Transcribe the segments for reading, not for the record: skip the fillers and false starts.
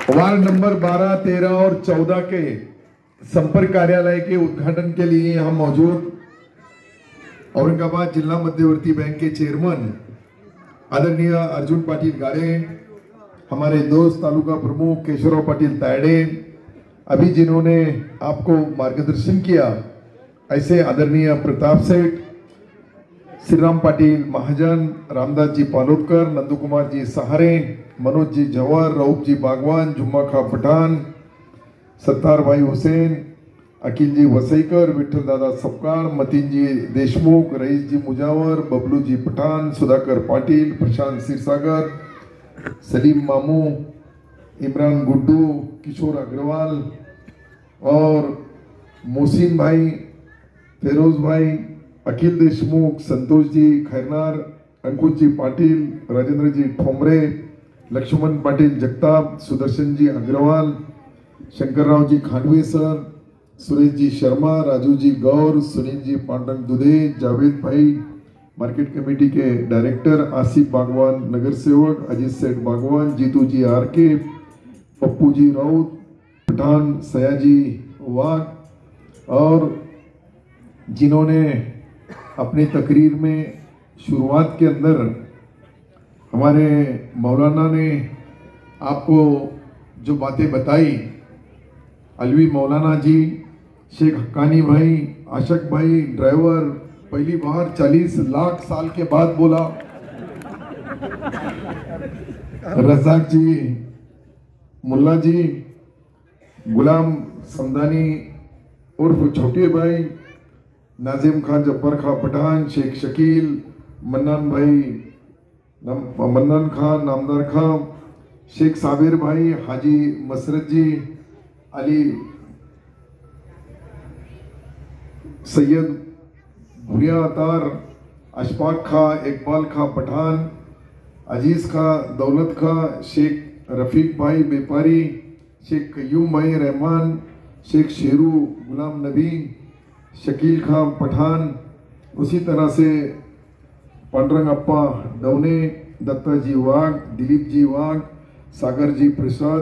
Ward number 12, 13 और 14 के संपर्क कार्यालय के उद्घाटन के लिए यहाँ मौजूद औरंगाबाद जिला मध्यवर्ती बैंक के चेयरमैन आदरणीय अर्जुन पाटिल गारे, हमारे दोस्त तालुका प्रमुख केशवराव पाटिल तायडे, अभी जिन्होंने आपको मार्गदर्शन किया ऐसे आदरणीय प्रताप सेठ, श्रीराम पाटिल महाजन, रामदास जी पालोदकर, नंदू कुमार जी सहारे, मनोज जी जवाहर, रऊफ जी बागवान, जुम्मा खा पठान, सत्तार भाई हुसैन, अखिल जी वसईकर, विठल दादा सपकाळ, मतीन जी देशमुख, रईस जी मुजावर, बबलू जी पठान, सुधाकर पाटिल, प्रशांत क्षीरसागर, सलीम मामू, इमरान गुड्डू, किशोर अग्रवाल और मोहसिन भाई, फेरोज भाई, अखिल देशमुख, संतोष जी खैरनार, अंकुश जी पाटिल, राजेंद्र जी ठोमरे, लक्ष्मण पाटिल जगताप, सुदर्शन जी अग्रवाल, शंकरराव जी खांडवे सर, सुरेश जी शर्मा, राजू जी गौर, सुनील जी पांडंग दुधे, जावेद भाई मार्केट कमेटी के डायरेक्टर, आसिफ बागवान नगर सेवक, अजीत सेठ बागवान, जीतू जी आरके, पप्पू जी राउत, पठान सयाजी वाघ और जिन्होंने अपनी तकरीर में शुरुआत के अंदर हमारे मौलाना ने आपको जो बातें बताई, अलवी मौलाना जी, शेख हक्कानी भाई, आशक भाई ड्राइवर, पहली बार 40 लाख साल के बाद बोला, रजाक जी, मुल्ला जी, गुलाम समदानी उर्फ छोटे भाई, नाजिम खान जब्बर खां पठान, शेख शकील, मन्नान भाई, मन्नान खान नामदार खां, शेख साबिर भाई, हाजी मसरत जी, अली सैयद भुरिया अतार, अशफाक खां, इकबाल खां पठान, अजीज खां, दौलत खां, शेख रफीक भाई बेपारी, शेख कयूम भाई रहमान, शेख शेरू गुलाम नबी, शकील खां पठान, उसी तरह से पांडुरंग अप्पा डवने, दत्ता जी वाघ, दिलीप जी वाघ, सागर जी प्रसाद,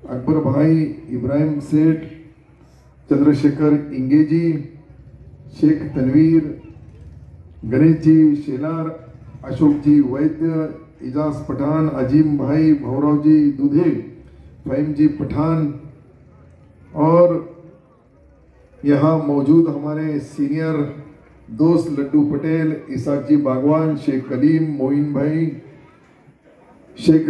अकबर भाई, इब्राहिम सेठ, चंद्रशेखर इंगेजी, शेख तनवीर, गणेश जी शेलार, अशोक जी वैद्य, इजाज पठान, अजीम भाई, भवराव जी दुधे, फहीम जी पठान और यहाँ मौजूद हमारे सीनियर दोस्त लड्डू पटेल, इसाक जी बागवान, शेख कलीम, मोइन भाई, शेख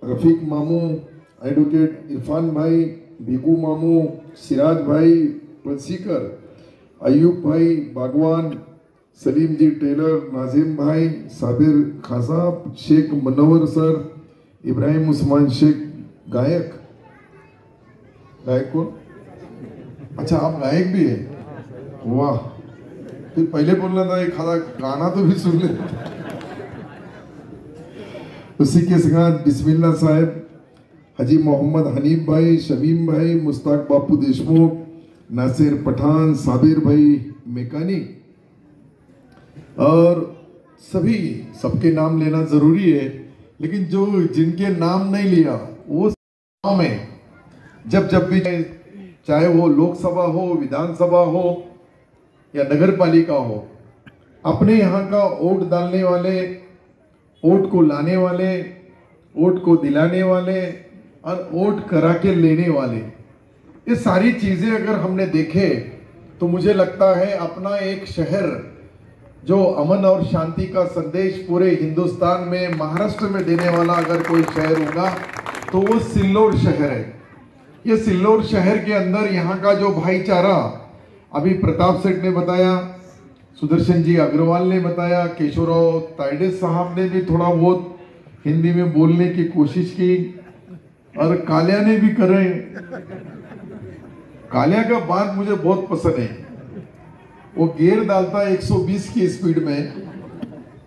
रफीक मामू, एडवोकेट इरफान भाई, भिगू मामू, सिराज भाई पलसीकर, अयूब भाई बागवान, सलीम जी टेलर, नाजिम भाई, साबिर खासाब, शेख मनोवर सर, इब्राहिम उस्मान शेख गायक, गायक कौन? अच्छा आप गायक भी है, वाह, फिर पहले बोलना था एक खादा गाना तो भी सुन ले। उसी के साथ बिस्मिल्लाह साहब, हाजी मोहम्मद हनीफ भाई, शमीम भाई, मुस्ताक बापू देशमुख, नासिर पठान, साबिर भाई मैकेनिक और सभी, सबके नाम लेना जरूरी है, लेकिन जो जिनके नाम नहीं लिया वो नाम है, जब भी चाहे वो लोकसभा हो, विधानसभा हो या नगर पालिका हो, अपने यहाँ का वोट डालने वाले, वोट को लाने वाले, वोट को दिलाने वाले और वोट करा के लेने वाले, ये सारी चीजें अगर हमने देखे तो मुझे लगता है अपना एक शहर जो अमन और शांति का संदेश पूरे हिंदुस्तान में, महाराष्ट्र में देने वाला अगर कोई शहर होगा तो वो सिल्लोड शहर है। ये सिल्लोड शहर के अंदर यहाँ का जो भाईचारा, अभी प्रताप सेठ ने बताया, सुदर्शन जी अग्रवाल ने बताया, केशवराव तायडे साहब ने भी थोड़ा बहुत हिंदी में बोलने की कोशिश की और कालिया ने भी करे। कालिया का बात मुझे बहुत पसंद है, वो गियर डालता 120 की स्पीड में,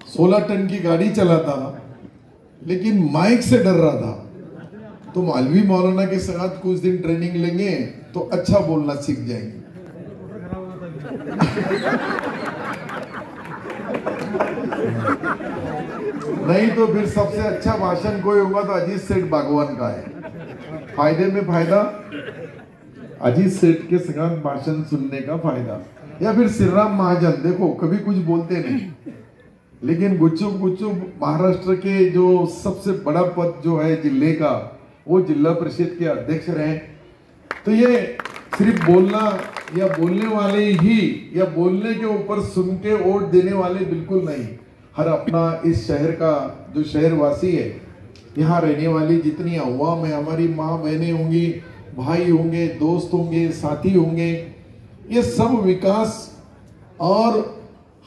16 टन की गाड़ी चलाता, लेकिन माइक से डर रहा था। तो मौलवी मौलाना के साथ कुछ दिन ट्रेनिंग लेंगे तो अच्छा बोलना सीख जाएंगे। नहीं तो फिर सबसे अच्छा भाषण कोई होगा तो अजीत सेठ बागवान का है। फायदे में फायदा, अजीत सेठ के संग भाषण सुनने का फायदा, या फिर श्रीराम महाजन। देखो कभी कुछ बोलते नहीं, लेकिन गुच्चुप गुच्चुप महाराष्ट्र के जो सबसे बड़ा पद जो है जिले का, वो जिला परिषद के अध्यक्ष रहे। तो ये सिर्फ बोलना या बोलने वाले ही, या बोलने के ऊपर सुन के वोट देने वाले बिल्कुल नहीं। हर अपना इस शहर का जो शहरवासी है, यहाँ रहने वाली जितनी अवाम है, हमारी माँ बहनें होंगी, भाई होंगे, दोस्त होंगे, साथी होंगे, ये सब विकास। और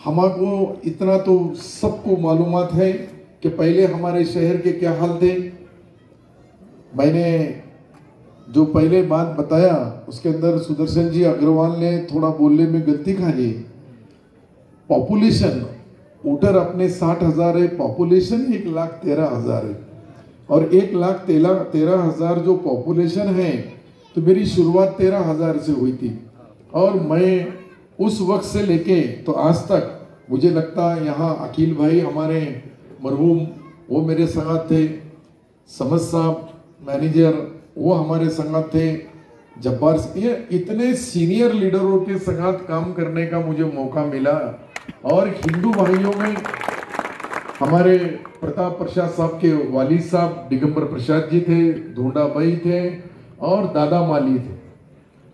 हमको इतना तो सबको मालूमात है कि पहले हमारे शहर के क्या हाल थे। मैंने जो पहले बात बताया उसके अंदर सुदर्शन जी अग्रवाल ने थोड़ा बोलने में गलती खाई। पॉपुलेशन वोटर अपने 60,000 है, पॉपुलेशन 1,13,000 है, और 1,13,000 जो पॉपुलेशन है, तो मेरी शुरुआत 13,000 से हुई थी। और मैं उस वक्त से लेके तो आज तक मुझे लगता है यहाँ अकील भाई हमारे मरहूम, वो मेरे संगत थे, समझ साहब मैनेजर वो हमारे संगत थे, जब्बार, ये इतने सीनियर लीडरों के संगत काम करने का मुझे मौका मिला। और हिंदू भाइयों में हमारे प्रताप प्रसाद साहब के वालिद साहब दिगंबर प्रसाद जी थे, धोंडा भाई थे, और दादा माली थे।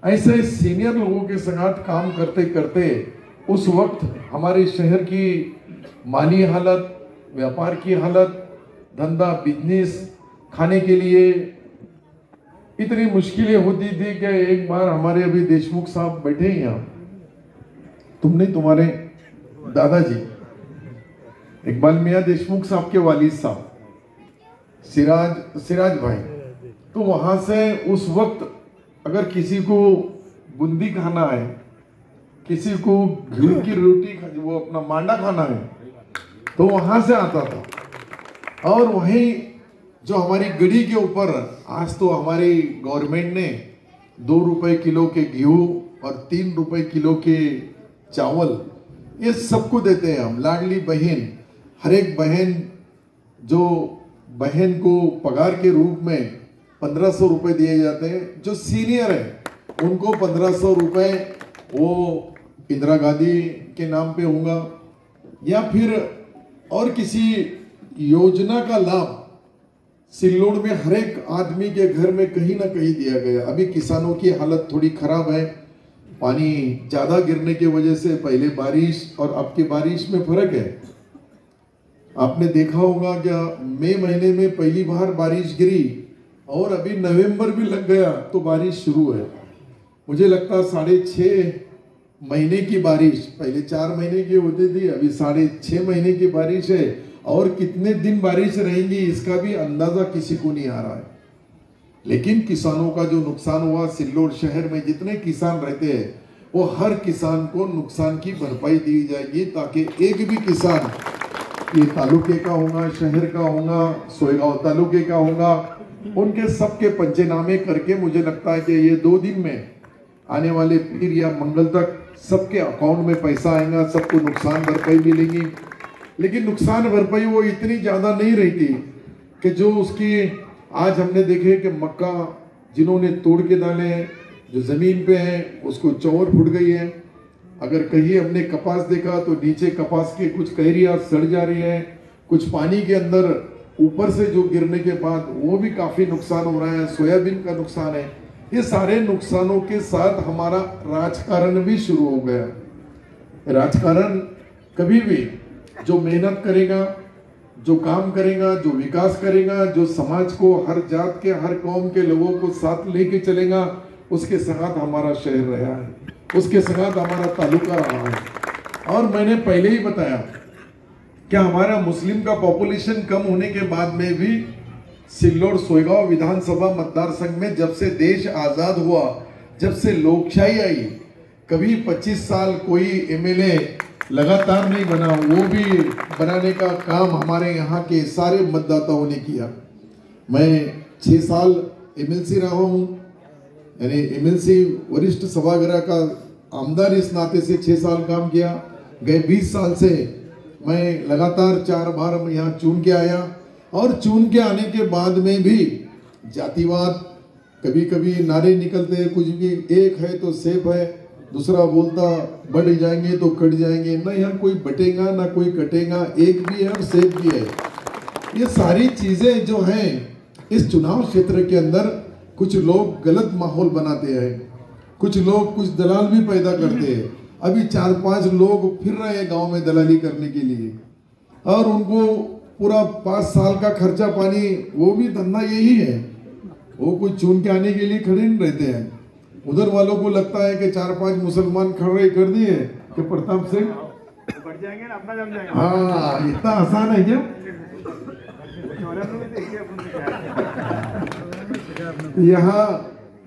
ऐसे सीनियर लोगों के साथ काम करते करते उस वक्त हमारे शहर की माली हालत, व्यापार की हालत, धंधा बिजनेस, खाने के लिए इतनी मुश्किलें होती थी कि एक बार हमारे अभी देशमुख साहब बैठे हैं यहाँ, तुमने तुम्हारे दादाजी इकबाल मियाँ देशमुख साहब के वालिद साहब सिराज भाई, तो वहां से उस वक्त अगर किसी को बूंदी खाना है, किसी को घी की रोटी, वो अपना मांडा खाना है, तो वहां से आता था। और वहीं जो हमारी गड़ी के ऊपर आज तो हमारी गवर्नमेंट ने 2 रुपए किलो के गेहूं और 3 रुपए किलो के चावल, ये सबको देते हैं हम। लाडली बहन, हर एक बहन, जो बहन को पगार के रूप में 1500 रुपए दिए जाते हैं। जो सीनियर है उनको 1500 रुपए वो इंदिरा गांधी के नाम पे होगा, या फिर और किसी योजना का लाभ सिल्लोड में हर एक आदमी के घर में कहीं ना कहीं दिया गया। अभी किसानों की हालत थोड़ी खराब है, पानी ज्यादा गिरने की वजह से। पहले बारिश और अब की बारिश में फर्क है। आपने देखा होगा क्या, मई महीने में पहली बार बारिश गिरी और अभी नवंबर भी लग गया तो बारिश शुरू है। मुझे लगता 6.5 महीने की बारिश, पहले 4 महीने की होती थी, अभी 6.5 महीने की बारिश है। और कितने दिन बारिश रहेंगी इसका भी अंदाजा किसी को नहीं आ रहा है। लेकिन किसानों का जो नुकसान हुआ, सिल्लोड शहर में जितने किसान रहते हैं वो हर किसान को नुकसान की भरपाई दी जाएगी, ताकि एक भी किसान, ये तालुके का होगा, शहर का होगा, सोयगांव तालुके का होगा, उनके सबके पंचनामे करके मुझे लगता है कि ये 2 दिन में आने वाले पीर या मंगल तक सबके अकाउंट में पैसा आएगा, सबको नुकसान भरपाई मिलेगी। लेकिन नुकसान भरपाई वो इतनी ज्यादा नहीं रहती कि जो उसकी, आज हमने देखे कि मक्का जिन्होंने तोड़ के डाले हैं, जो जमीन पे है उसको चौर फूट गई है। अगर कहीं हमने कपास देखा तो नीचे कपास के कुछ कहरियां सड़ जा रही है, कुछ पानी के अंदर ऊपर से जो गिरने के बाद वो भी काफी नुकसान हो रहा है। सोयाबीन का नुकसान है। ये सारे नुकसानों के साथ हमारा राजकारण भी शुरू हो गया। राजकारण कभी भी जो मेहनत करेगा, जो काम करेगा, जो विकास करेगा, जो समाज को, हर जात के, हर कौम के लोगों को साथ लेके चलेगा, उसके साथ हमारा शहर रहा है, उसके साथ हमारा तालुका रहा है। और मैंने पहले ही बताया कि हमारा मुस्लिम का पॉपुलेशन कम होने के बाद में भी सिल्लोड सोयगांव विधानसभा मतदार संघ में जब से देश आजाद हुआ, जब से लोकशाही आई, कभी 25 साल कोई एमएलए लगातार नहीं बना। वो भी बनाने का काम हमारे यहाँ के सारे मतदाताओं ने किया। मैं 6 साल एमएलसी रहा हूँ, यानी एमएलसी वरिष्ठ सभागृह का आमदार इस नाते से 6 साल काम किया। गए 20 साल से मैं लगातार 4 बार मैं यहाँ चुन के आया, और चुन के आने के बाद में भी जातिवाद, कभी कभी नारे निकलते हैं कुछ भी, एक है तो सेफ है, दूसरा बोलता बढ़ जाएंगे तो कट जाएंगे। ना यहाँ कोई बटेगा ना कोई कटेगा, एक भी है और सेफ भी है। ये सारी चीजें जो हैं इस चुनाव क्षेत्र के अंदर कुछ लोग गलत माहौल बनाते हैं, कुछ लोग कुछ दलाल भी पैदा करते हैं। अभी 4-5 लोग फिर रहे हैं गांव में दलाली करने के लिए, और उनको पूरा 5 साल का खर्चा पानी, वो भी धंधा यही है। वो कुछ चुन के आने के लिए खड़े नहीं रहते हैं। उधर वालों को लगता है कि 4-5 मुसलमान खड़े कर दिए कि प्रताप सिंह बढ़ जाएंगे ना, अपना जम जाएंगे। हाँ, इतना आसान है क्या?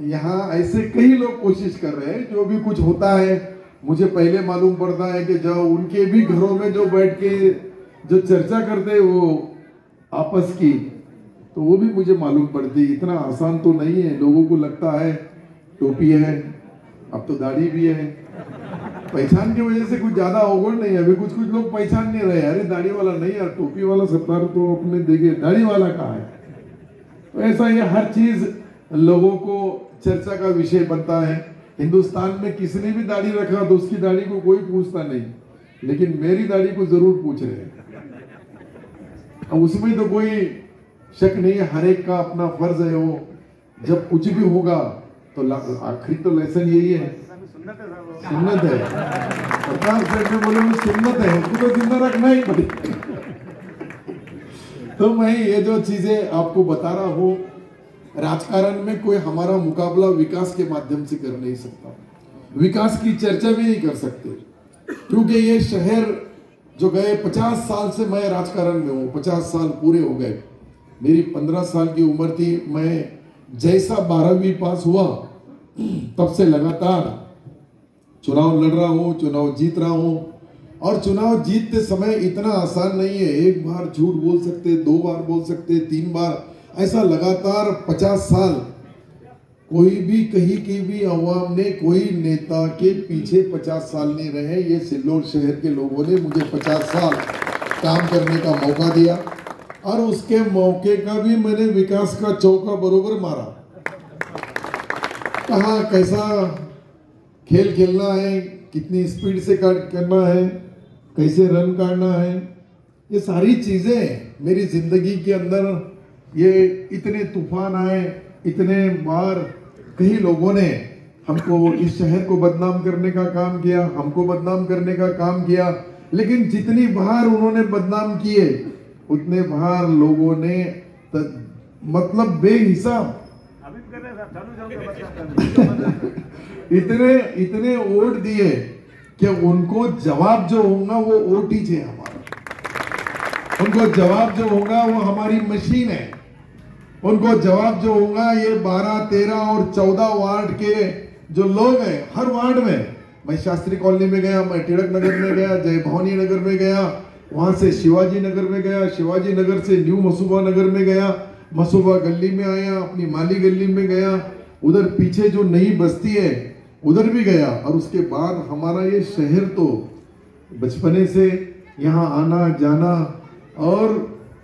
यहाँ ऐसे कई लोग कोशिश कर रहे हैं। जो भी कुछ होता है मुझे पहले मालूम पड़ता है कि जब उनके भी घरों में जो बैठ के जो चर्चा करते हैं वो आपस की, तो वो भी मुझे मालूम पड़ती। इतना आसान तो नहीं है। लोगों को लगता है टोपी है, अब तो दाढ़ी भी है, पहचान की वजह से कुछ ज्यादा अवगुण नहीं है। अभी कुछ लोग पहचान नहीं रहे, अरे दाढ़ी वाला नहीं यार, टोपी वाला सरदार तो अपने देखे, दाढ़ी वाला कहाँ है। तो ऐसा ये हर चीज लोगों को चर्चा का विषय बनता है। हिंदुस्तान में किसने भी दाढ़ी रखा तो उसकी दाढ़ी को कोई पूछता नहीं, लेकिन मेरी दाढ़ी को जरूर पूछ रहे हैं। अब उसमें तो कोई शक नहीं है, हर एक का अपना फर्ज है। वो जब कुछ भी होगा तो आखिरी तो लेसन यही है, सुन्नत है। सरकार से बोले सुन्नत है, उसको तो जिंदा रखना ही पड़ेगा। तो मैं ये जो चीजें आपको बता रहा हूँ, राजकारण में कोई हमारा मुकाबला विकास के माध्यम से कर नहीं सकता, विकास की चर्चा भी नहीं कर सकते, क्योंकि ये शहर जो गए 50 साल से मैं राजकारण में हूँ, 50 साल पूरे हो गए। मेरी 15 साल की उम्र थी, मैं जैसा 12वीं पास हुआ तब से लगातार चुनाव लड़ रहा हूँ, चुनाव जीत रहा हूँ। और चुनाव जीतते समय इतना आसान नहीं है, एक बार झूठ बोल सकते, 2 बार बोल सकते, 3 बार, ऐसा लगातार 50 साल कोई भी कहीं की भी अवाम ने कोई नेता के पीछे 50 साल नहीं रहे। ये सिल्लोड शहर के लोगों ने मुझे 50 साल काम करने का मौका दिया, और उसके मौके का भी मैंने विकास का चौका बरोबर मारा। कहाँ कैसा खेल खेलना है, कितनी स्पीड से करना है, कैसे रन काटना है, ये सारी चीजें मेरी जिंदगी के अंदर। ये इतने तूफान आए, इतने बार कई लोगों ने हमको, इस शहर को बदनाम करने का काम किया, हमको बदनाम करने का काम किया, लेकिन जितनी बार उन्होंने बदनाम किए उतने बार लोगों ने मतलब बेहिसाब इतने वोट दिए कि उनको जवाब जो होगा वो वोट ही है हमारा। उनको जवाब जो होगा वो हमारी मशीन है। उनको जवाब जो होगा ये 12, 13 और 14 वार्ड के जो लोग हैं, हर वार्ड में, मैं शास्त्री कॉलोनी में गया, मैं टिड़क नगर में गया, जय भवानी नगर में गया, वहां से शिवाजी नगर में गया, शिवाजी नगर से न्यू मसूबा नगर में गया, मसूबा गली में आया, अपनी माली गली में गया, उधर पीछे जो नई बस्ती है उधर भी गया। और उसके बाद हमारा ये शहर तो बचपने से यहाँ आना जाना, और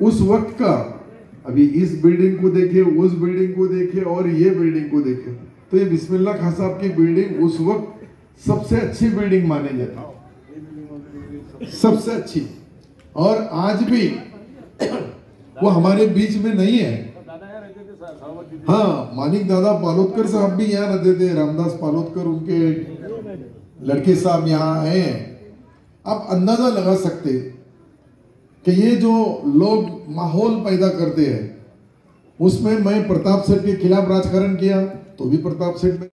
उस वक्त का, अभी इस बिल्डिंग को देखे, उस बिल्डिंग को देखे और ये बिल्डिंग को देखे, तो ये बिस्मिल्लाह खां साहब की बिल्डिंग उस वक्त सबसे अच्छी बिल्डिंग मानी जाती, सबसे अच्छी। और आज भी वो हमारे बीच में नहीं है। हाँ, मानिक दादा पालोदकर साहब भी यहाँ रहते थे, रामदास पालोदकर उनके लड़के साहब यहाँ आए हैं। आप अंदाजा लगा सकते कि ये जो लोग माहौल पैदा करते हैं, उसमें मैं प्रताप सेठ के खिलाफ राजकारण किया तो भी प्रताप सेठ